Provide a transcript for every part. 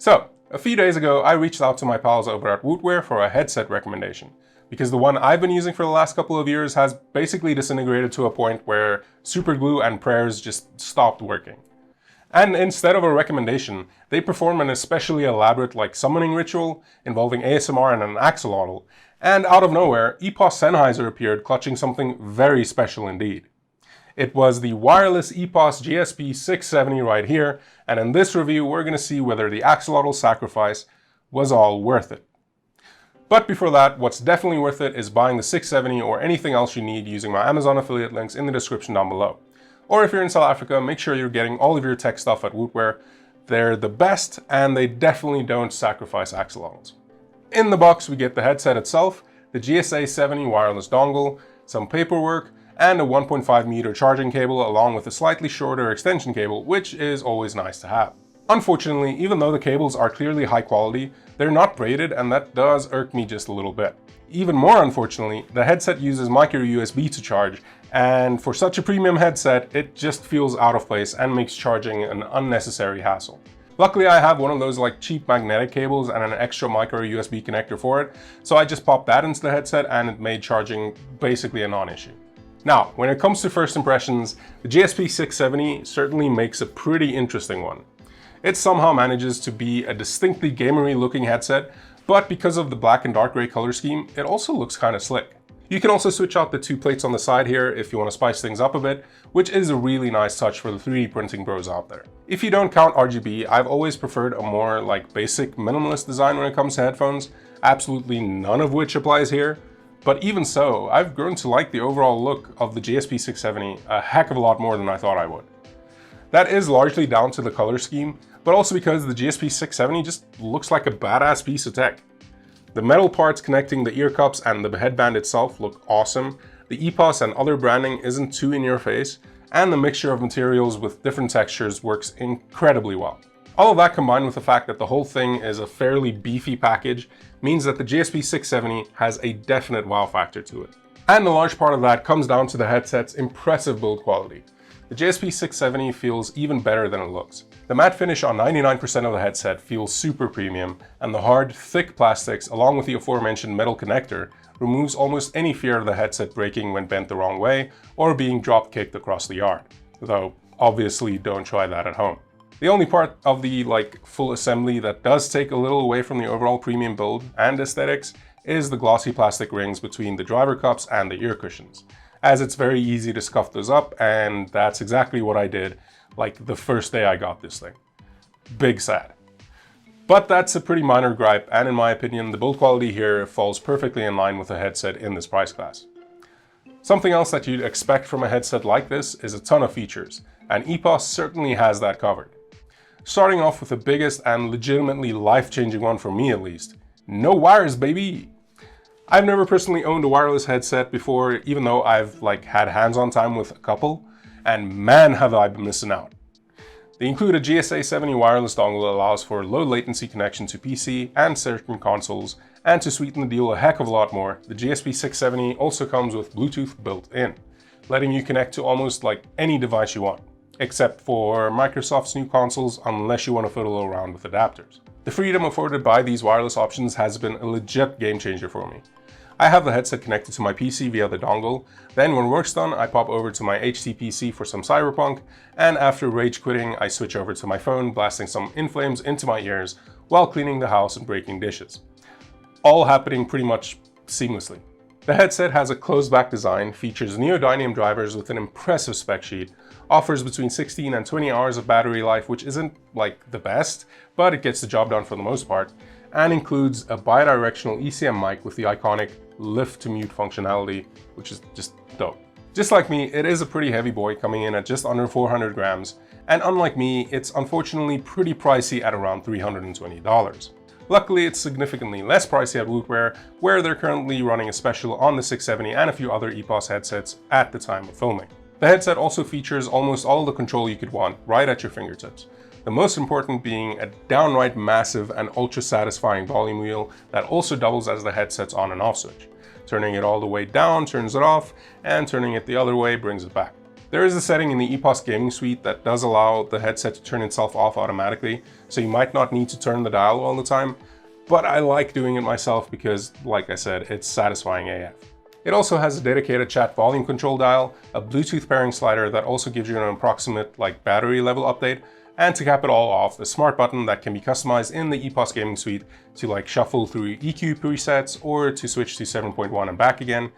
So, a few days ago, I reached out to my pals over at Wootwear for a headset recommendation, because the one I've been using for the last couple of years has basically disintegrated to a point where super glue and prayers just stopped working. And instead of a recommendation, they perform an especially elaborate summoning ritual involving ASMR and an axolotl, and out of nowhere, EPOS Sennheiser appeared clutching something very special indeed. It was the wireless EPOS GSP 670 right here, and in this review we're going to see whether the axolotl sacrifice was all worth it. But before that, what's definitely worth it is buying the 670 or anything else you need using my Amazon affiliate links in the description down below. Or if you're in South Africa, make sure you're getting all of your tech stuff at Wootwear. They're the best and they definitely don't sacrifice axolotls. In the box we get the headset itself, the GSA 70 wireless dongle, some paperwork, and a 1.5 meter charging cable along with a slightly shorter extension cable, which is always nice to have. Unfortunately, even though the cables are clearly high quality, they're not braided, and that does irk me just a little bit. Even more unfortunately, the headset uses micro USB to charge, and for such a premium headset, it just feels out of place and makes charging an unnecessary hassle. Luckily, I have one of those cheap magnetic cables and an extra micro USB connector for it, so I just popped that into the headset and it made charging basically a non-issue. Now, when it comes to first impressions, the GSP 670 certainly makes a pretty interesting one. It somehow manages to be a distinctly gamery looking headset, but because of the black and dark gray color scheme, it also looks kind of slick. You can also switch out the two plates on the side here if you want to spice things up a bit, which is a really nice touch for the 3D printing bros out there. If you don't count RGB, I've always preferred a more basic minimalist design when it comes to headphones, absolutely none of which applies here. But even so, I've grown to like the overall look of the GSP 670 a heck of a lot more than I thought I would. That is largely down to the color scheme, but also because the GSP 670 just looks like a badass piece of tech. The metal parts connecting the ear cups and the headband itself look awesome, the EPOS and other branding isn't too in your face, and the mixture of materials with different textures works incredibly well. All of that combined with the fact that the whole thing is a fairly beefy package means that the GSP 670 has a definite wow factor to it. And a large part of that comes down to the headset's impressive build quality. The GSP 670 feels even better than it looks. The matte finish on 99% of the headset feels super premium, and the hard, thick plastics along with the aforementioned metal connector removes almost any fear of the headset breaking when bent the wrong way or being drop kicked across the yard. Though obviously don't try that at home. The only part of the full assembly that does take a little away from the overall premium build and aesthetics is the glossy plastic rings between the driver cups and the ear cushions, as it's very easy to scuff those up, and that's exactly what I did the first day I got this thing. Big sad. But that's a pretty minor gripe, and in my opinion, the build quality here falls perfectly in line with a headset in this price class. Something else that you'd expect from a headset like this is a ton of features, and EPOS certainly has that covered. Starting off with the biggest and legitimately life-changing one for me at least, no wires, baby! I've never personally owned a wireless headset before, even though I've had hands-on time with a couple, and man have I been missing out. The included GSA 70 wireless dongle allows for low latency connection to PC and certain consoles, and to sweeten the deal a heck of a lot more, the GSP 670 also comes with Bluetooth built in, letting you connect to almost any device you want, except for Microsoft's new consoles unless you want to fiddle around with adapters. The freedom afforded by these wireless options has been a legit game changer for me. I have the headset connected to my PC via the dongle, then when work's done I pop over to my HTPC for some Cyberpunk, and after rage quitting I switch over to my phone blasting some In Flames into my ears while cleaning the house and breaking dishes. All happening pretty much seamlessly. The headset has a closed back design, features neodymium drivers with an impressive spec sheet, offers between 16 and 20 hours of battery life, which isn't the best, but it gets the job done for the most part, and includes a bidirectional ECM mic with the iconic lift to mute functionality, which is just dope. Just like me, it is a pretty heavy boy coming in at just under 400 grams, and unlike me, it's unfortunately pretty pricey at around $320. Luckily, it's significantly less pricey at Wootwear, where they're currently running a special on the 670 and a few other EPOS headsets at the time of filming. The headset also features almost all the control you could want right at your fingertips. The most important being a downright massive and ultra satisfying volume wheel that also doubles as the headset's on and off switch. Turning it all the way down turns it off, and turning it the other way brings it back. There is a setting in the EPOS gaming suite that does allow the headset to turn itself off automatically, so you might not need to turn the dial all the time, but I like doing it myself because, like I said, it's satisfying AF. It also has a dedicated chat volume control dial, a Bluetooth pairing slider that also gives you an approximate battery level update, and to cap it all off, a smart button that can be customized in the EPOS gaming suite to shuffle through EQ presets or to switch to 7.1 and back again.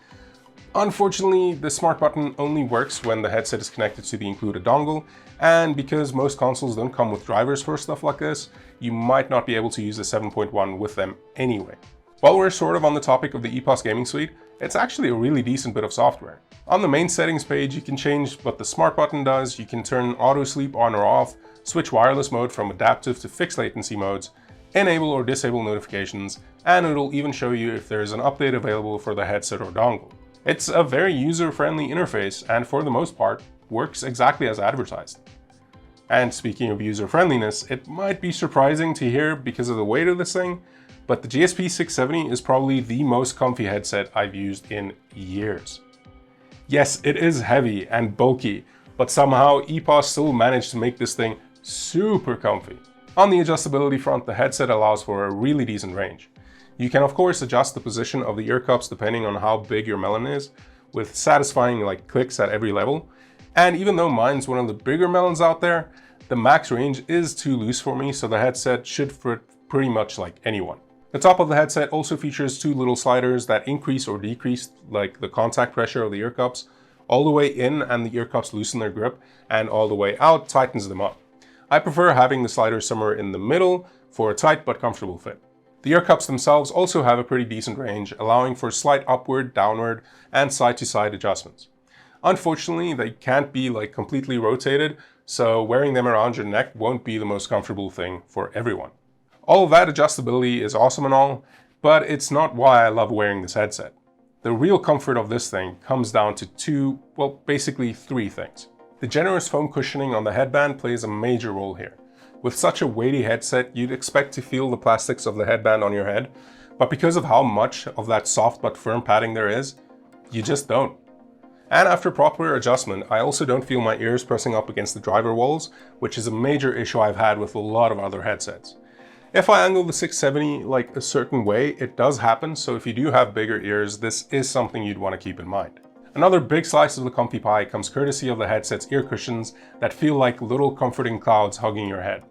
Unfortunately, the smart button only works when the headset is connected to the included dongle, and because most consoles don't come with drivers for stuff like this, you might not be able to use the 7.1 with them anyway. While we're sort of on the topic of the EPOS gaming suite, it's actually a really decent bit of software. On the main settings page, you can change what the smart button does, you can turn auto sleep on or off, switch wireless mode from adaptive to fixed latency modes, enable or disable notifications, and it'll even show you if there's an update available for the headset or dongle. It's a very user-friendly interface and for the most part works exactly as advertised. And speaking of user-friendliness, it might be surprising to hear because of the weight of this thing, but the GSP 670 is probably the most comfy headset I've used in years. Yes, it is heavy and bulky, but somehow EPOS still managed to make this thing super comfy. On the adjustability front, the headset allows for a really decent range. You can of course adjust the position of the ear cups depending on how big your melon is, with satisfying clicks at every level. And even though mine's one of the bigger melons out there, the max range is too loose for me, so the headset should fit pretty much like anyone. The top of the headset also features two little sliders that increase or decrease the contact pressure of the ear cups. All the way in and the ear cups loosen their grip, and all the way out tightens them up. I prefer having the sliders somewhere in the middle for a tight but comfortable fit. The ear cups themselves also have a pretty decent range, allowing for slight upward, downward, and side-to-side adjustments. Unfortunately, they can't be completely rotated, so wearing them around your neck won't be the most comfortable thing for everyone. All of that adjustability is awesome and all, but it's not why I love wearing this headset. The real comfort of this thing comes down to basically three things. The generous foam cushioning on the headband plays a major role here. With such a weighty headset, you'd expect to feel the plastics of the headband on your head, but because of how much of that soft but firm padding there is, you just don't. And after proper adjustment, I also don't feel my ears pressing up against the driver walls, which is a major issue I've had with a lot of other headsets. If I angle the 670 a certain way, it does happen, so if you do have bigger ears, this is something you'd want to keep in mind. Another big slice of the comfy pie comes courtesy of the headset's ear cushions that feel like little comforting clouds hugging your head.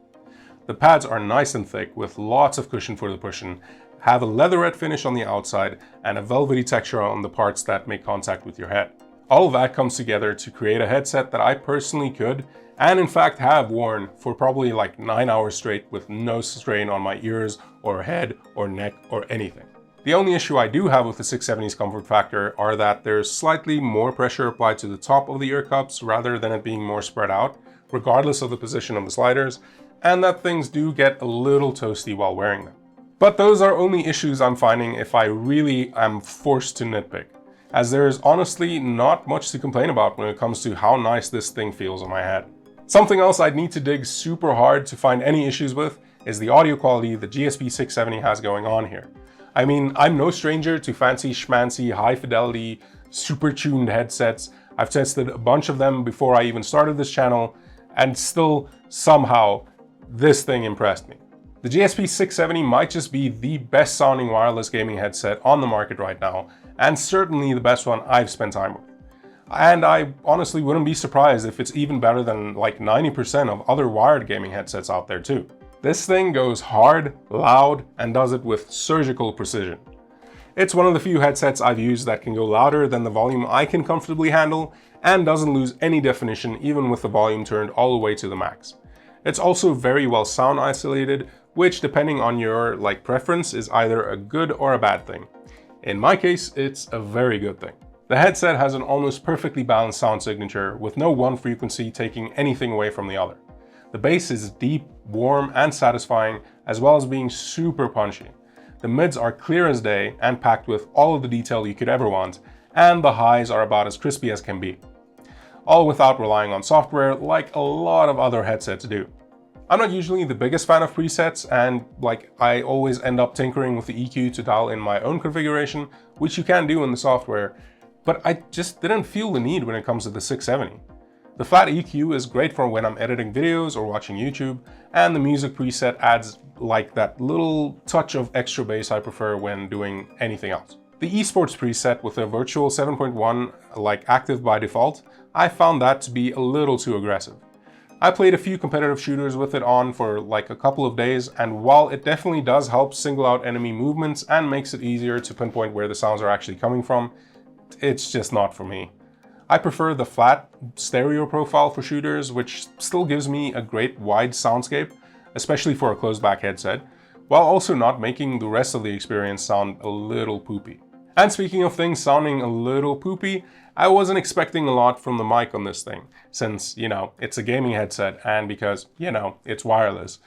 The pads are nice and thick with lots of cushion for the push-in, have a leatherette finish on the outside, and a velvety texture on the parts that make contact with your head. All of that comes together to create a headset that I personally could, and in fact have worn for probably 9 hours straight with no strain on my ears or head or neck or anything. The only issue I do have with the 670's comfort factor are that there's slightly more pressure applied to the top of the ear cups rather than it being more spread out, regardless of the position of the sliders, and that things do get a little toasty while wearing them. But those are only issues I'm finding if I really am forced to nitpick, as there is honestly not much to complain about when it comes to how nice this thing feels on my head. Something else I'd need to dig super hard to find any issues with is the audio quality the GSP 670 has going on here. I mean, I'm no stranger to fancy schmancy, high fidelity, super tuned headsets. I've tested a bunch of them before I even started this channel, and still somehow this thing impressed me. The GSP 670 might just be the best sounding wireless gaming headset on the market right now, and certainly the best one I've spent time with. And I honestly wouldn't be surprised if it's even better than 90% of other wired gaming headsets out there too. This thing goes hard, loud, and does it with surgical precision. It's one of the few headsets I've used that can go louder than the volume I can comfortably handle, and doesn't lose any definition even with the volume turned all the way to the max. It's also very well sound isolated, which depending on your preference is either a good or a bad thing. In my case, it's a very good thing. The headset has an almost perfectly balanced sound signature with no one frequency taking anything away from the other. The bass is deep, warm, and satisfying, as well as being super punchy. The mids are clear as day and packed with all of the detail you could ever want, and the highs are about as crispy as can be. All without relying on software like a lot of other headsets do. I'm not usually the biggest fan of presets, and I always end up tinkering with the EQ to dial in my own configuration, which you can do in the software, but I just didn't feel the need when it comes to the 670. The flat EQ is great for when I'm editing videos or watching YouTube, and the music preset adds like that little touch of extra bass I prefer when doing anything else. The esports preset with a virtual 7.1 like active by default, I found that to be a little too aggressive. I played a few competitive shooters with it on for like a couple of days, and while it definitely does help single out enemy movements and makes it easier to pinpoint where the sounds are actually coming from, it's just not for me. I prefer the flat stereo profile for shooters, which still gives me a great wide soundscape, especially for a closed back headset, while also not making the rest of the experience sound a little poopy. And speaking of things sounding a little poopy, I wasn't expecting a lot from the mic on this thing, since, it's a gaming headset and because, it's wireless.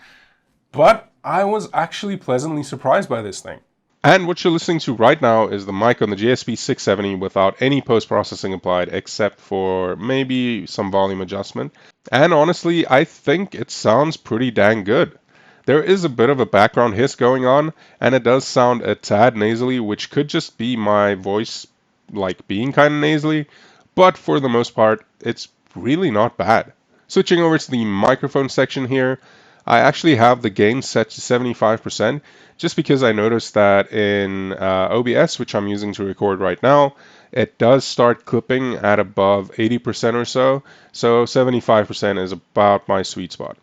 But I was actually pleasantly surprised by this thing. And what you're listening to right now is the mic on the GSP 670 without any post-processing applied except for maybe some volume adjustment. And honestly, I think it sounds pretty dang good. There is a bit of a background hiss going on, and it does sound a tad nasally, which could just be my voice like being kind of nasally, but for the most part, it's really not bad. Switching over to the microphone section here, I actually have the gain set to 75%, just because I noticed that in OBS, which I'm using to record right now, it does start clipping at above 80% or so 75% is about my sweet spot.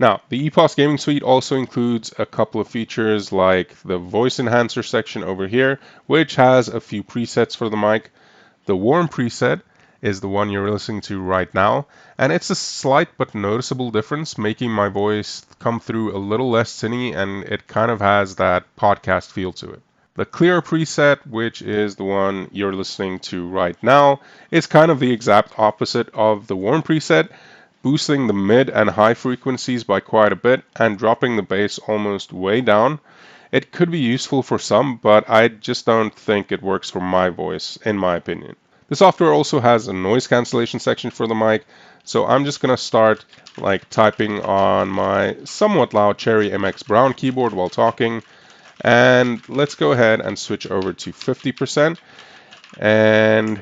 Now, the EPOS Gaming Suite also includes a couple of features like the voice enhancer section over here, which has a few presets for the mic. The warm preset is the one you're listening to right now, and it's a slight but noticeable difference, making my voice come through a little less tinny, and it kind of has that podcast feel to it. The clear preset, which is the one you're listening to right now, is kind of the exact opposite of the warm preset, boosting the mid and high frequencies by quite a bit and dropping the bass almost way down. It could be useful for some, but I just don't think it works for my voice, in my opinion. The software also has a noise cancellation section for the mic, so I'm just going to start typing on my somewhat loud Cherry MX Brown keyboard while talking, and let's go ahead and switch over to 50%. And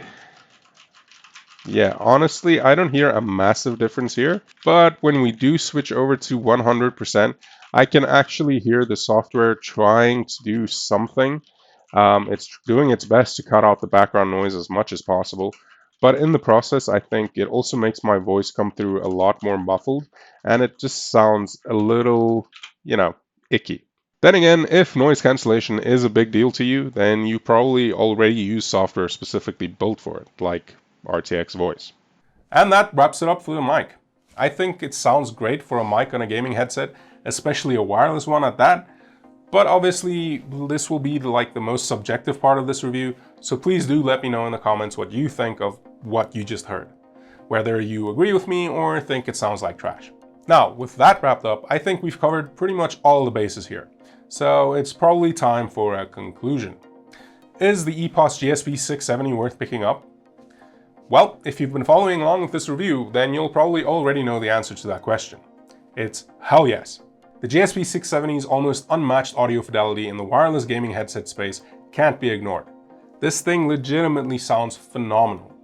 yeah, honestly, I don't hear a massive difference here, but when we do switch over to 100%, I can actually hear the software trying to do something. It's doing its best to cut out the background noise as much as possible, but in the process, I think it also makes my voice come through a lot more muffled, and it just sounds a little, icky. Then again, if noise cancellation is a big deal to you, then you probably already use software specifically built for it, like RTX Voice. And that wraps it up for the mic. I think it sounds great for a mic on a gaming headset, especially a wireless one at that. But obviously, this will be the most subjective part of this review, so please do let me know in the comments what you think of what you just heard. Whether you agree with me or think it sounds like trash. Now, with that wrapped up, I think we've covered pretty much all the bases here. So it's probably time for a conclusion. Is the EPOS GSP 670 worth picking up? Well, if you've been following along with this review, then you'll probably already know the answer to that question. It's hell yes. The GSP 670's almost unmatched audio fidelity in the wireless gaming headset space can't be ignored. This thing legitimately sounds phenomenal.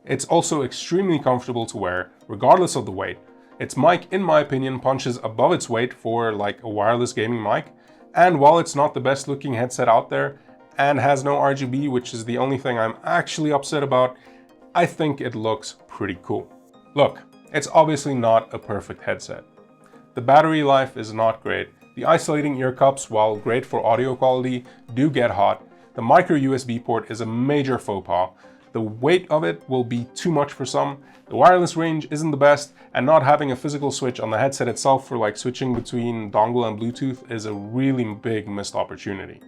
It's also extremely comfortable to wear, regardless of the weight. Its mic, in my opinion, punches above its weight for a wireless gaming mic, and while it's not the best looking headset out there, and has no RGB, which is the only thing I'm actually upset about, I think it looks pretty cool. Look, it's obviously not a perfect headset. The battery life is not great. The isolating ear cups, while great for audio quality, do get hot. The micro USB port is a major faux pas. The weight of it will be too much for some. The wireless range isn't the best, and not having a physical switch on the headset itself for switching between dongle and Bluetooth is a really big missed opportunity.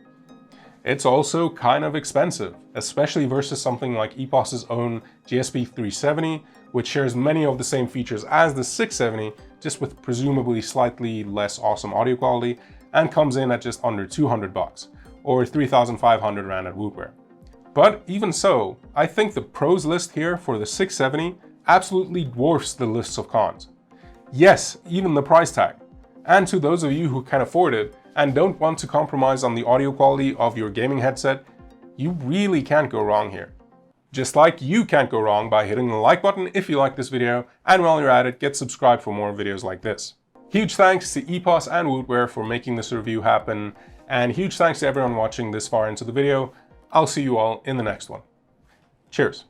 It's also kind of expensive, especially versus something like EPOS's own GSP 370, which shares many of the same features as the 670, just with presumably slightly less awesome audio quality, and comes in at just under $200, or 3,500 Rand at Wootware. But even so, I think the pros list here for the 670 absolutely dwarfs the lists of cons. Yes, even the price tag. And to those of you who can afford it and don't want to compromise on the audio quality of your gaming headset, you really can't go wrong here. Just like you can't go wrong by hitting the like button if you like this video, and while you're at it, get subscribed for more videos like this. Huge thanks to EPOS and Woodwear for making this review happen, and huge thanks to everyone watching this far into the video. I'll see you all in the next one. Cheers.